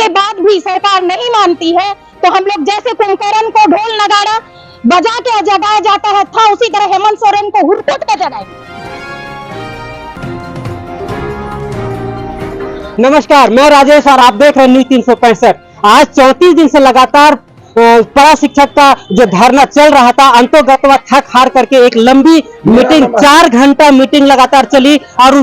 के बाद भी सरकार नहीं मानती है तो हम लोग जैसे कुंभकर्ण को ढोल नगाड़ा बजा के जगाया जाता है था, उसी तरह हेमंत सोरेन को हुरकुट के जगाएंगे। नमस्कार, मैं राजेश और आप देख रहे हैं न्यूज 365। आज 34 दिन से लगातार परा शिक्षक का जो धरना चल रहा था, अंतोगतवा थक हार करके एक लंबी मीटिंग 4 घंटा मीटिंग लगातार चली और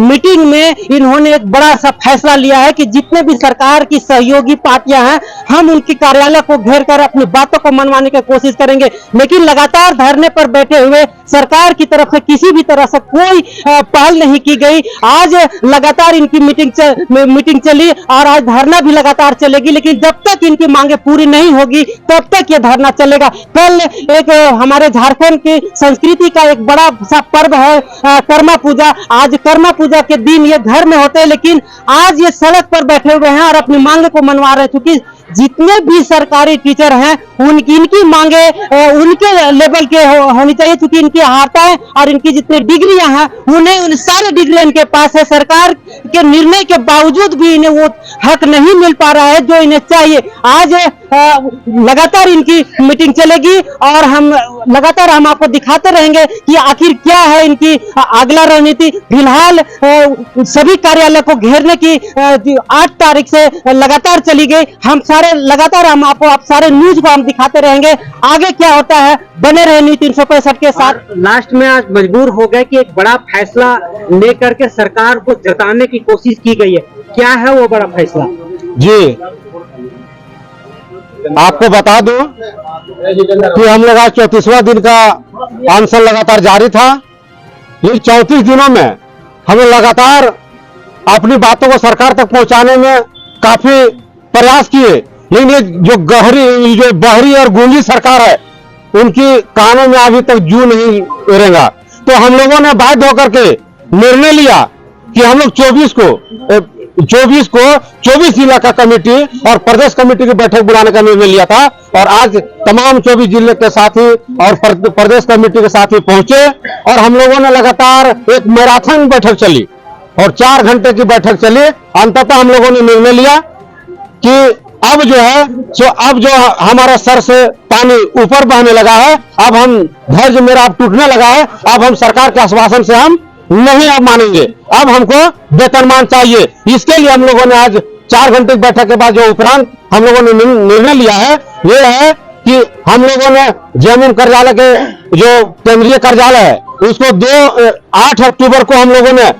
मीटिंग में इन्होंने एक बड़ा सा फैसला लिया है कि जितने भी सरकार की सहयोगी पार्टियां हैं, हम उनकी कार्यालय को घेर कर अपनी बातों को मनवाने की कोशिश करेंगे। लेकिन लगातार धरने पर बैठे हुए सरकार की तरफ से किसी भी तरह से कोई पहल नहीं की गई। आज लगातार इनकी मीटिंग चली और आज धरना भी लगातार चलेगी, लेकिन जब तक इनकी मांगे पूरी नहीं होगी तब तक ये धरना चलेगा। कल एक हमारे झारखंड की संस्कृति का एक बड़ा सा पर्व है कर्मा पूजा। आज कर्मा पूजा के दिन ये घर में होते हैं, लेकिन आज ये सड़क पर बैठे हुए हैं और अपनी मांग को मनवा रहे हैं। क्योंकि जितने भी सरकारी टीचर हैं इनकी मांगे उनके लेवल के होनी चाहिए, क्योंकि इनकी हारताएं और इनकी जितनी डिग्रियां हैं उन्हें उन सारे डिग्री इनके पास है। सरकार के निर्णय के बावजूद भी इन्हें वो हक नहीं मिल पा रहा है जो इन्हें चाहिए। आज लगातार इनकी मीटिंग चलेगी और हम लगातार आपको दिखाते रहेंगे कि आखिर क्या है इनकी अगला रणनीति। फिलहाल सभी कार्यालय को घेरने की 8 तारीख से लगातार चली गई। हम सारे लगातार आप सारे न्यूज को हम दिखाते रहेंगे। आगे क्या होता है, बने रहे न्यूज 365 के साथ। लास्ट में आज मजबूर हो गए कि एक बड़ा फैसला लेकर के सरकार को जताने की कोशिश की गई है। क्या है वो बड़ा फैसला? जी, आपको बता दूं कि हम लोग आज 34वां दिन का अनशन लगातार जारी था। ये 34 दिनों में हम लोग लगातार अपनी बातों को सरकार तक पहुंचाने में काफी प्रयास किए, लेकिन ये जो बहरी और गूंगी सरकार है उनकी कानों में अभी तक जू नहीं उड़ेगा। तो हम लोगों ने बाध्य होकर के निर्णय लिया कि हम लोग 24 जिला का कमेटी और प्रदेश कमेटी की बैठक बुलाने का निर्णय लिया था और आज तमाम 24 जिले के साथी और प्रदेश कमेटी के साथी पहुंचे और हम लोगों ने लगातार एक मैराथन बैठक चली और 4 घंटे की बैठक चली। अंततः हम लोगों ने निर्णय लिया कि अब जो हमारे सर से पानी ऊपर बहने लगा है, अब हम धैर्य मेरा अब टूटने लगा है, अब हम सरकार के आश्वासन से हम नहीं अब मानेंगे, अब हमको वेतनमान चाहिए। इसके लिए हम लोगों ने आज 4 घंटे की बैठक के बाद जो उपरांत हम लोगों ने निर्णय लिया है ये है कि हम लोगों ने जेएमएम कार्यालय के जो केंद्रीय कार्यालय है उसको 8 अक्टूबर को हम लोगों ने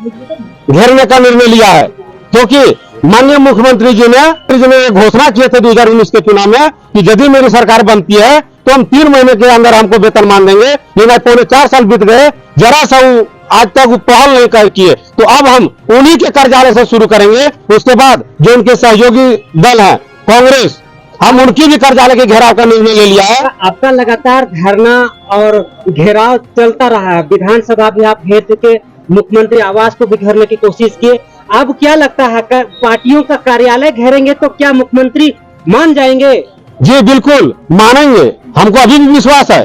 घेरने का निर्णय लिया है, क्योंकि माननीय मुख्यमंत्री जी ने घोषणा किए थे 2019 के चुनाव में कि यदि मेरी सरकार बनती है तो हम 3 महीने के अंदर हमको वेतनमान देंगे। लेकिन पौने 4 साल बीत गए, जरा सा आज तक वो पहल नहीं किए। तो अब हम उन्हीं के कार्यालय से शुरू करेंगे। उसके बाद जो उनके सहयोगी दल है कांग्रेस, हम उनकी भी कार्यालय के घेराव का निर्णय ले लिया है। आपका लगातार धरना और घेराव चलता रहा है। विधानसभा भी आप घेर चुके, मुख्यमंत्री आवास को भी घेरने की कोशिश किए। अब क्या लगता है पार्टियों का कार्यालय घेरेंगे तो क्या मुख्यमंत्री मान जाएंगे? जी बिल्कुल मानेंगे। हमको अभी भी विश्वास है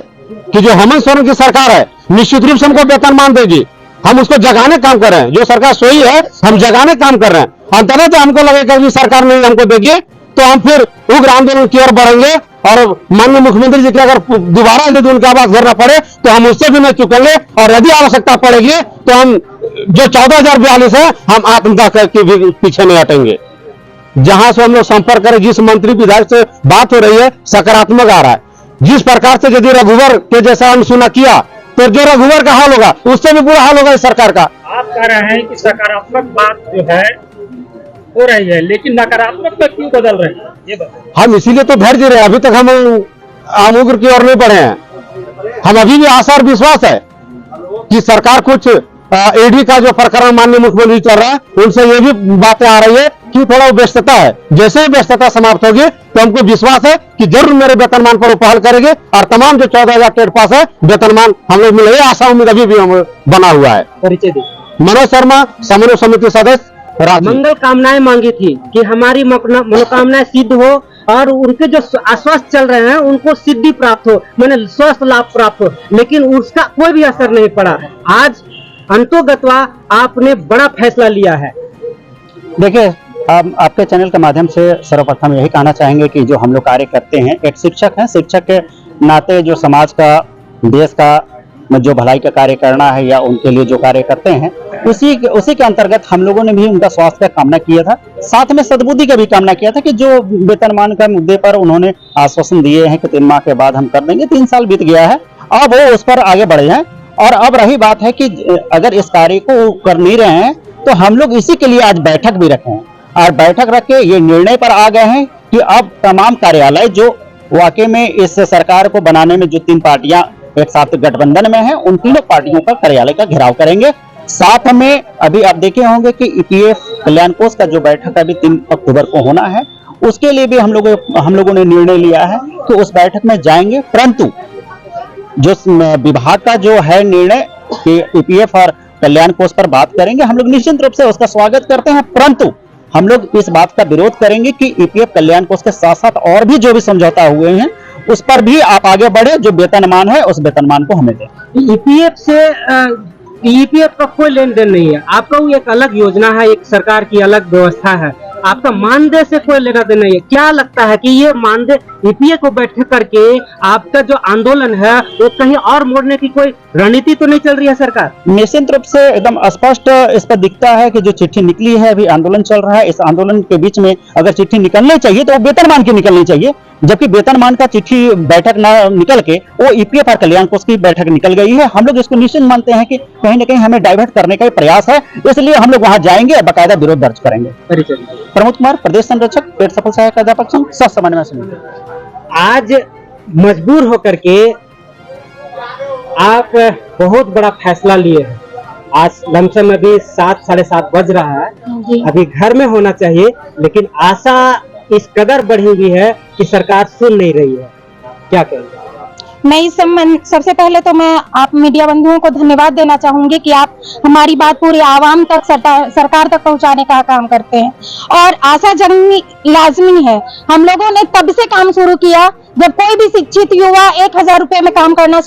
कि जो हेमंत सोरेन की सरकार है निश्चित रूप से हमको वेतनमान देगी। हम उसको जगाने काम कर रहे हैं, जो सरकार सोई है हम जगाने काम कर रहे हैं। अंततः तो हमको लगेगा कि सरकार नहीं हमको देगी तो हम फिर उग्र आंदोलन की ओर बढ़ेंगे और माननीय मुख्यमंत्री जी की अगर दोबारा यदि उनका आवाज घेरना पड़े तो हम उससे भी नहीं चुकेंगे और यदि आवश्यकता पड़ेगी तो हम जो 14,042 है हम आत्मदाह के भी पीछे नहीं हटेंगे। जहां से हम लोग संपर्क करें, जिस मंत्री विधायक से बात हो रही है सकारात्मक आ रहा है। जिस प्रकार से यदि रघुवर के जैसा अनसुना किया तो जो रघुवर का हाल होगा उससे भी बुरा हाल होगा इस सरकार का। आप कह रहे हैं कि सकारात्मक बात जो है हो रही है, लेकिन नकारात्मक में क्यों बदल रहे हैं ये बताइए। हम इसीलिए तो धैर्य रहे, अभी तक हम उग्र की ओर नहीं बढ़े हैं। हम अभी भी आशा और विश्वास है कि सरकार कुछ ईडी का जो प्रकरण माननीय मुख्यमंत्री चल रहा है उनसे ये भी बातें आ रही है कि थोड़ा व्यस्तता है। जैसे ही व्यस्तता समाप्त होगी तो हमको विश्वास है कि जरूर मेरे वेतनमान पर पहल करेंगे और तमाम जो 14,000 ट्रेड पास है वेतनमान हम लोग मिलेंगे। आशा उम्मीद अभी भी बना हुआ है। परिचय दी। मनोज शर्मा, समन्वय समिति सदस्य। मंगल कामनाएं मांगी थी कि हमारी मनोकामनाएं सिद्ध हो और उनके जो आश्वस्त चल रहे हैं उनको सिद्धि प्राप्त हो, मैंने स्वस्थ लाभ प्राप्त हो, लेकिन उसका कोई भी असर नहीं पड़ा। आज अंतोगतवा आपने बड़ा फैसला लिया है। देखिए आपके चैनल के माध्यम से सर्वप्रथम यही कहना चाहेंगे कि जो हम लोग कार्य करते हैं, एक शिक्षक हैं, शिक्षक के नाते जो समाज का, देश का जो भलाई का कार्य करना है या उनके लिए जो कार्य करते हैं, उसी के अंतर्गत हम लोगों ने भी उनका स्वास्थ्य का कामना किया था, साथ में सद्बुद्धि का भी कामना किया था कि जो वेतनमान का मुद्दे पर उन्होंने आश्वासन दिए हैं कि 3 माह के बाद हम कर देंगे, 3 साल बीत गया है, अब वो उस पर आगे बढ़े हैं। और अब रही बात है कि अगर इस कार्य को कर नहीं रहे हैं तो हम लोग इसी के लिए आज बैठक भी रखे हैं और बैठक रख के ये निर्णय पर आ गए हैं कि अब तमाम कार्यालय जो वाकई में इस सरकार को बनाने में जो 3 पार्टियां एक साथ गठबंधन में हैं, उन तीनों पार्टियों का कार्यालय का घेराव करेंगे। साथ में अभी आप देखे होंगे कि ईपीएफ कल्याण कोष का जो बैठक अभी 3 अक्टूबर को होना है, उसके लिए भी हम लोगों ने निर्णय लिया है कि उस बैठक में जाएंगे। परंतु जो विभाग का जो है निर्णय कि ईपीएफ और कल्याण कोष पर बात करेंगे, हम लोग निश्चित रूप से उसका स्वागत करते हैं, परंतु हम लोग इस बात का विरोध करेंगे कि ईपीएफ कल्याण कोष के साथ साथ और भी जो भी समझौता हुए हैं उस पर भी आप आगे बढ़े, जो वेतनमान है उस वेतनमान को हमें दें। ईपीएफ से ईपीएफ का कोई लेन देन नहीं है, आपका वो एक अलग योजना है, एक सरकार की अलग व्यवस्था है, आपका मानदेय से कोई लेना देना नहीं है। क्या लगता है कि ये मानदेय ईपीएफ को बैठक करके आपका जो आंदोलन है वो कहीं और मोड़ने की कोई रणनीति तो नहीं चल रही है सरकार? निश्चित रूप से एकदम स्पष्ट इस पर दिखता है कि जो चिट्ठी निकली है, अभी आंदोलन चल रहा है, इस आंदोलन के बीच में अगर चिट्ठी निकलनी चाहिए तो वो वेतनमान की निकलनी चाहिए, जबकि वेतनमान का चिट्ठी बैठक न निकल के वो ईपीएफ और कल्याण कोष की बैठक निकल गई है। हम लोग इसको निश्चित मानते हैं कि कहीं न कहीं हमें डाइवर्ट करने का प्रयास है, इसलिए हम लोग वहां जाएंगे और बाकायदा विरोध दर्ज करेंगे। प्रमोद कुमार, प्रदेश संरक्षक, पेट सफल सहायक अध्यापक संघ, सह समन्वय समिति। आज मजबूर होकर के आप बहुत बड़ा फैसला लिए हैं। आज लमसम अभी 7 साढ़े 7 बज रहा है, अभी घर में होना चाहिए, लेकिन आशा इस कदर बढ़ी हुई है कि सरकार सुन नहीं रही है, क्या कहेंगे? मैं इस संबंध सबसे पहले तो मैं आप मीडिया बंधुओं को धन्यवाद देना चाहूंगी कि आप हमारी बात पूरी आवाम तक, सरकार तक पहुंचाने का काम करते हैं और आशा जगनी लाजमी है। हम लोगों ने तब से काम शुरू किया जब कोई भी शिक्षित युवा 1000 रुपए में काम करना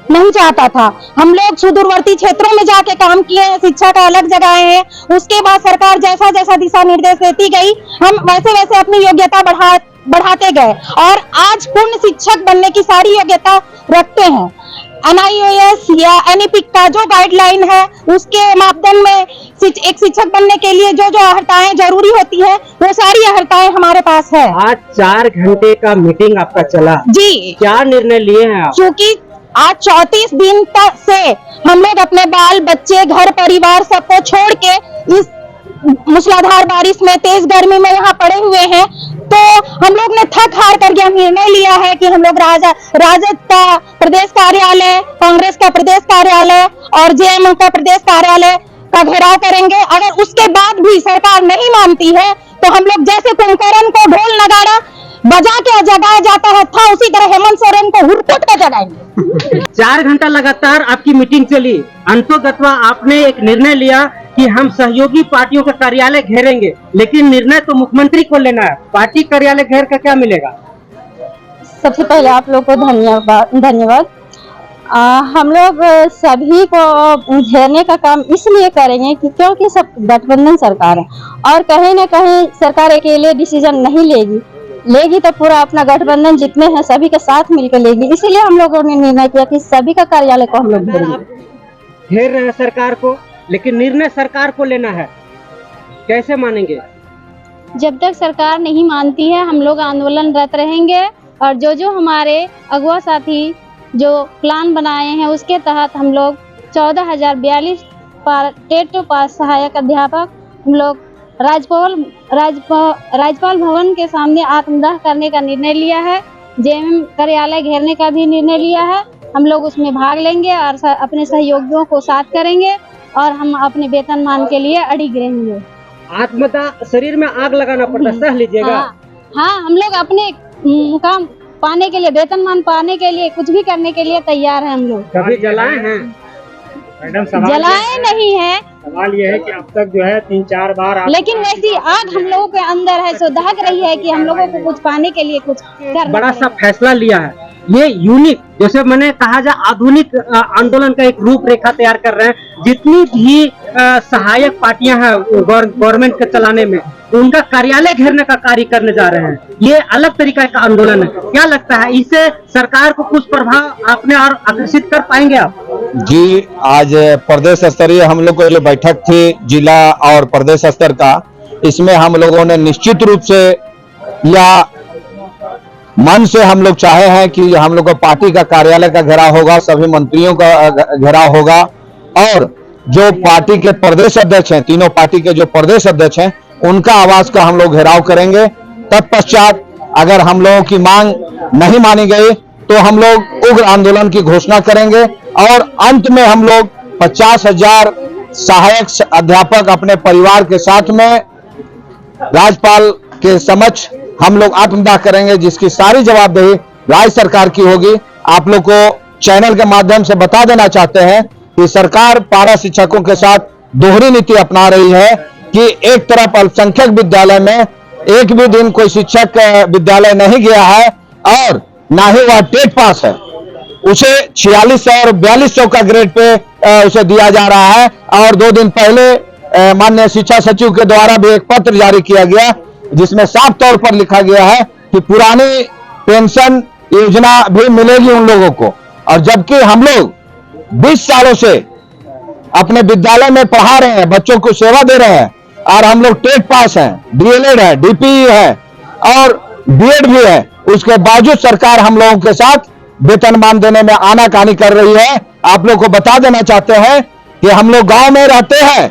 नहीं चाहता था। हम लोग सुदूरवर्ती क्षेत्रों में जाके काम किए हैं, शिक्षा का अलग जगह है। उसके बाद सरकार जैसा जैसा दिशा निर्देश देती गई, हम वैसे वैसे अपनी योग्यता बढ़ाते गए और आज पूर्ण शिक्षक बनने की सारी योग्यता रखते हैं। NIOS या NEP का जो गाइडलाइन है, उसके मापदंड में एक शिक्षक बनने के लिए जो जो अर्हताएं जरूरी होती है, वो सारी अर्हताएं हमारे पास है। आज 4 घंटे का मीटिंग आपका चला जी, क्या निर्णय लिए हैं आप? क्योंकि आज 34 दिन तक से हम लोग अपने बाल बच्चे, घर परिवार सबको छोड़ के इस मूसलाधार बारिश में, तेज गर्मी में यहाँ पड़े हुए हैं, तो हम लोग ने थक हार करके हम निर्णय लिया है कि हम लोग राजद का प्रदेश कार्यालय, कांग्रेस का प्रदेश कार्यालय और जेएमएम का प्रदेश कार्यालय का घेराव करेंगे। अगर उसके बाद भी सरकार नहीं मानती है तो हम लोग जैसे कुंभकर्ण को ढोल नगाड़ा बजा के जगाया जाता है था, उसी तरह हेमंत सोरेन को हुरकुट के जगाएंगे। 4 घंटा लगातार आपकी मीटिंग चली, अंततः आपने एक निर्णय लिया कि हम सहयोगी पार्टियों का कार्यालय घेरेंगे, लेकिन निर्णय तो मुख्यमंत्री को लेना है, पार्टी कार्यालय घेर कर क्या मिलेगा? सबसे पहले आप लोग को धन्यवाद। हम लोग सभी को घेरने का काम इसलिए करेंगे कि क्योंकि सब गठबंधन सरकार है और कहीं न कहीं सरकार अकेले डिसीजन नहीं लेगी तो पूरा अपना गठबंधन जितने हैं सभी के साथ मिलकर लेगी। इसीलिए हम लोगों ने निर्णय किया कि सभी का कार्यालय को हम लोग घेर रहे हैं सरकार को, लेकिन निर्णय सरकार को लेना है, कैसे मानेंगे? जब तक सरकार नहीं मानती है हम लोग आंदोलनरत रहेंगे और जो जो हमारे अगुआ साथी जो प्लान बनाए हैं उसके तहत हम लोग 14,042 टेट पास सहायक अध्यापक हम लोग राज्यपाल भवन के सामने आत्मदाह करने का निर्णय लिया है। जेएमएम कार्यालय घेरने का भी निर्णय लिया है। हम लोग उसमें भाग लेंगे और अपने सहयोगियों को साथ करेंगे और हम अपने वेतनमान के लिए अड़िग रहेंगे। आत्मदाह, शरीर में आग लगाना पड़ता, सह लीजिएगा। हाँ, हम लोग अपने मुकाम पाने के लिए, वेतनमान पाने के लिए, कुछ भी करने के लिए तैयार हैं। हम लोग कभी जलाए हैं मैडम? जलाए नहीं है, सवाल ये है कि अब तक जो है 3-4 बार, लेकिन वैसी आग हम लोगों के अंदर है, सो दहक रही है कि हम लोगों को कुछ पाने के लिए कुछ करना। बड़ा सा फैसला लिया है, ये यूनिक, जैसे मैंने कहा जा आधुनिक आंदोलन का एक रूपरेखा तैयार कर रहे हैं। जितनी भी सहायक पार्टियां हैं गवर्नमेंट के चलाने में, उनका कार्यालय घेरने का कार्य करने जा रहे हैं। ये अलग तरीका का आंदोलन है। क्या लगता है, इससे सरकार को कुछ प्रभाव अपने और आकर्षित कर पाएंगे आप? जी, आज प्रदेश स्तरीय हम लोग को जो बैठक थी जिला और प्रदेश स्तर का, इसमें हम लोगों ने निश्चित रूप से या मन से हम लोग चाहे हैं कि हम लोग को पार्टी का कार्यालय का घेराव होगा, सभी मंत्रियों का घेराव होगा, और जो पार्टी के प्रदेश अध्यक्ष हैं, तीनों पार्टी के जो प्रदेश अध्यक्ष हैं, उनका आवाज का हम लोग घेराव करेंगे। तत्पश्चात अगर हम लोगों की मांग नहीं मानी गई तो हम लोग उग्र आंदोलन की घोषणा करेंगे, और अंत में हम लोग 50,000 सहायक अध्यापक अपने परिवार के साथ में राज्यपाल के समक्ष हम लोग आत्मदाह करेंगे, जिसकी सारी जवाबदेही राज्य सरकार की होगी। आप लोग को चैनल के माध्यम से बता देना चाहते हैं कि सरकार पारा शिक्षकों के साथ दोहरी नीति अपना रही है कि एक तरफ अल्पसंख्यक विद्यालय में एक भी दिन कोई शिक्षक विद्यालय नहीं गया है, और ना ही वह टेट पास है, उसे 4600 और 4200 का ग्रेड पे उसे दिया जा रहा है। और 2 दिन पहले माननीय शिक्षा सचिव के द्वारा भी एक पत्र जारी किया गया, जिसमें साफ तौर पर लिखा गया है कि पुरानी पेंशन योजना भी मिलेगी उन लोगों को। और जबकि हम लोग 20 सालों से अपने विद्यालय में पढ़ा रहे हैं, बच्चों को सेवा दे रहे हैं, और हम लोग टेट पास हैं, डीएलएड है, डीपीई है और बीएड भी है, उसके बावजूद सरकार हम लोगों के साथ वेतनमान देने में आनाकानी कर रही है। आप लोग को बता देना चाहते हैं कि हम लोग गांव में रहते हैं,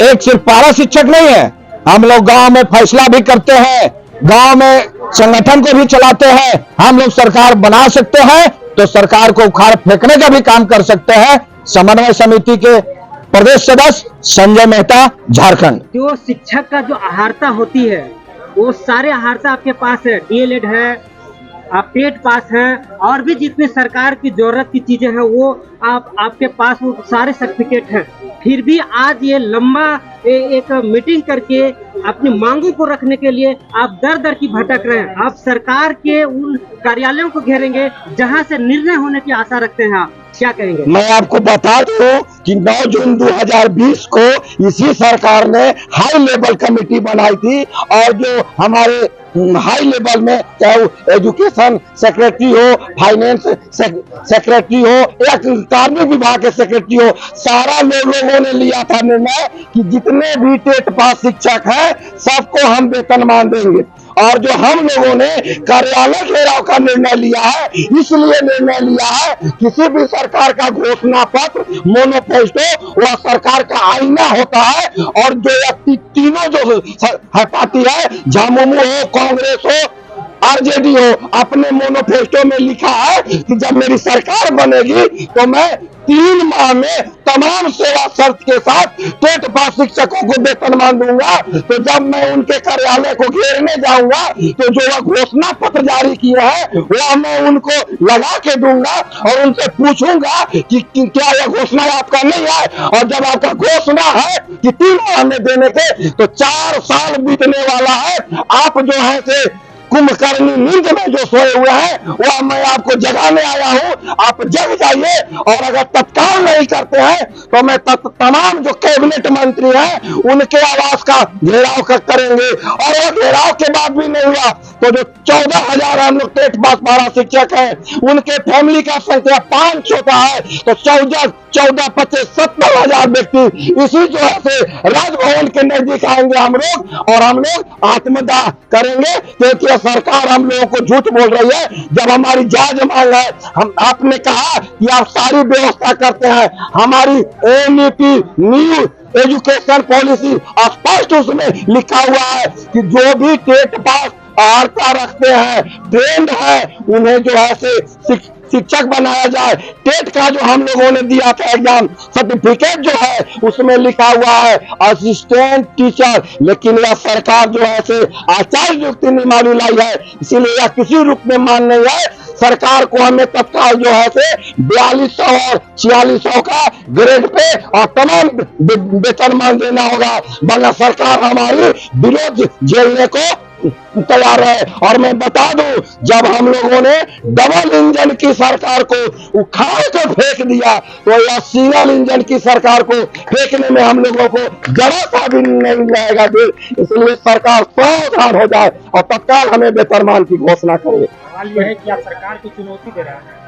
एक सिर्फ पारा शिक्षक नहीं है, हम लोग गांव में फैसला भी करते हैं, गांव में संगठन को भी चलाते हैं। हम लोग सरकार बना सकते हैं तो सरकार को उखाड़ फेंकने का भी काम कर सकते हैं। समन्वय समिति के प्रदेश सदस्य संजय मेहता, झारखंड। जो शिक्षक का जो आहारता होती है, वो सारे आहारता आपके पास है, डीएलएड है, आप टेट पास हैं, और भी जितने सरकार की जरूरत की चीजें हैं वो आपके पास वो सारे सर्टिफिकेट हैं। फिर भी आज ये लंबा एक मीटिंग करके अपनी मांगों को रखने के लिए आप दर दर की भटक रहे हैं। आप सरकार के उन कार्यालयों को घेरेंगे जहां से निर्णय होने की आशा रखते हैं, आप क्या कहेंगे? मैं आपको बता दूं कि 9 जून 2020 को इसी सरकार ने हाई लेवल कमेटी बनाई थी, और जो हमारे हाई लेवल में चाहे एजुकेशन सेक्रेटरी हो, फाइनेंस सेक्रेटरी हो या कार्मिक विभाग के सेक्रेटरी हो, सारा लोगों ने लिया था निर्णय कि जितने भी टेट पास शिक्षक हैं सबको हम वेतनमान देंगे। और जो हम लोगों ने कार्यालय घेराव का निर्णय लिया है, इसलिए निर्णय लिया है, किसी भी सरकार का घोषणा पत्र, मोनोफेस्टो, वह सरकार का आईना होता है। और जो तीनों जो पार्टी है, झामुमो हो, कांग्रेस हो, आरजेडी हो, अपने मोनोफेस्टो में लिखा है कि जब मेरी सरकार बनेगी तो मैं 3 माह में तमाम सेवा शर्त के साथ टेट पास शिक्षकों को वेतनमान दूंगा। तो जब मैं उनके कार्यालय को घेरने जाऊंगा तो जो वह घोषणा पत्र जारी किए हैं वह मैं उनको लगा के दूंगा, और उनसे पूछूंगा कि क्या यह घोषणा आपका नहीं है। और जब आपका घोषणा है कि 3 माह में देने के, तो 4 साल बीतने वाला है। आप जो है से कुंभकर्णी नींद में जो सोए हुए हैं, वह मैं आपको जगाने आया हूं। आप जग जाइए, और अगर तत्काल नहीं करते हैं तो मैं तमाम जो कैबिनेट मंत्री हैं उनके आवास का घेराव करेंगे। और वो घेराव के बाद भी नहीं हुआ तो जो 14,000 हम लोग टेट पास पारा शिक्षक हैं, उनके फैमिली का संख्या 5 होता है, तो 14, 25, 17,000 व्यक्ति इसी जो है से राजभवन के नजदीक आएंगे हम लोग, और हम लोग आत्मदाह करेंगे, क्योंकि सरकार हम लोगों को झूठ बोल रही है। जब हमारी जायज मांग है, हम आपने कहा कि आप सारी व्यवस्था करते हैं, हमारी एनईपी न्यू एजुकेशन पॉलिसी स्पष्ट उसमें लिखा हुआ है कि जो भी टेट पास आर्ता रखते हैं, ट्रेंड है, उन्हें जो है से शिक्षक बनाया जाए। टेट का जो हम लोगों ने दिया था एग्जाम सर्टिफिकेट जो है उसमें लिखा हुआ है असिस्टेंट टीचर, लेकिन यह सरकार जो है से आचार्य नियुक्ति नियमावली लाई है, इसीलिए यह किसी रूप में मान नहीं है। सरकार को हमें तत्काल जो है से 4200 और 4600 का ग्रेड पे और तमाम वेतनमान देना होगा, वरना सरकार हमारी विरोध झेलने को तैयार है। और मैं बता दूं, जब हम लोगों ने डबल इंजन की सरकार को उखाड़ कर फेंक दिया, तो यह सिंगल इंजन की सरकार को फेंकने में हम लोगों को जरा सा भी नहीं जाएगा। इसलिए सरकार सावधान हो जाए और तत्काल हमें वेतनमान की घोषणा करे। सवाल यह है कि आप सरकार को चुनौती दे रहे हैं।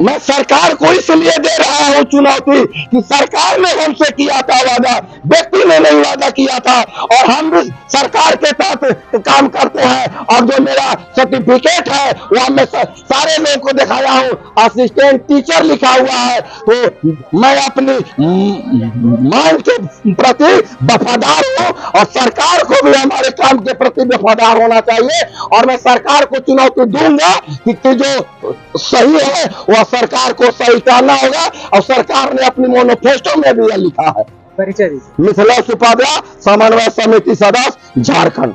मैं सरकार को इसलिए दे रहा हूं चुनौती कि सरकार ने हमसे किया था वादा, व्यक्ति ने नहीं वादा किया था, और हम भी सरकार के तहत काम करते हैं। और जो मेरा सर्टिफिकेट है वह मैं सारे लोगों को दिखाया हूं, असिस्टेंट टीचर लिखा हुआ है। तो मैं अपनी मांग के प्रति वफादार हूं और सरकार को भी हमारे काम के प्रति वफादार होना चाहिए। और मैं सरकार को चुनौती दूंगा कि जो सही है वह सरकार को सही करना होगा। और सरकार ने अपनी मैनिफेस्टो में भी यह लिखा है। परिचय दीजिए। मिथिलेश उपाध्याय, समन्वय समिति सदस्य, झारखंड।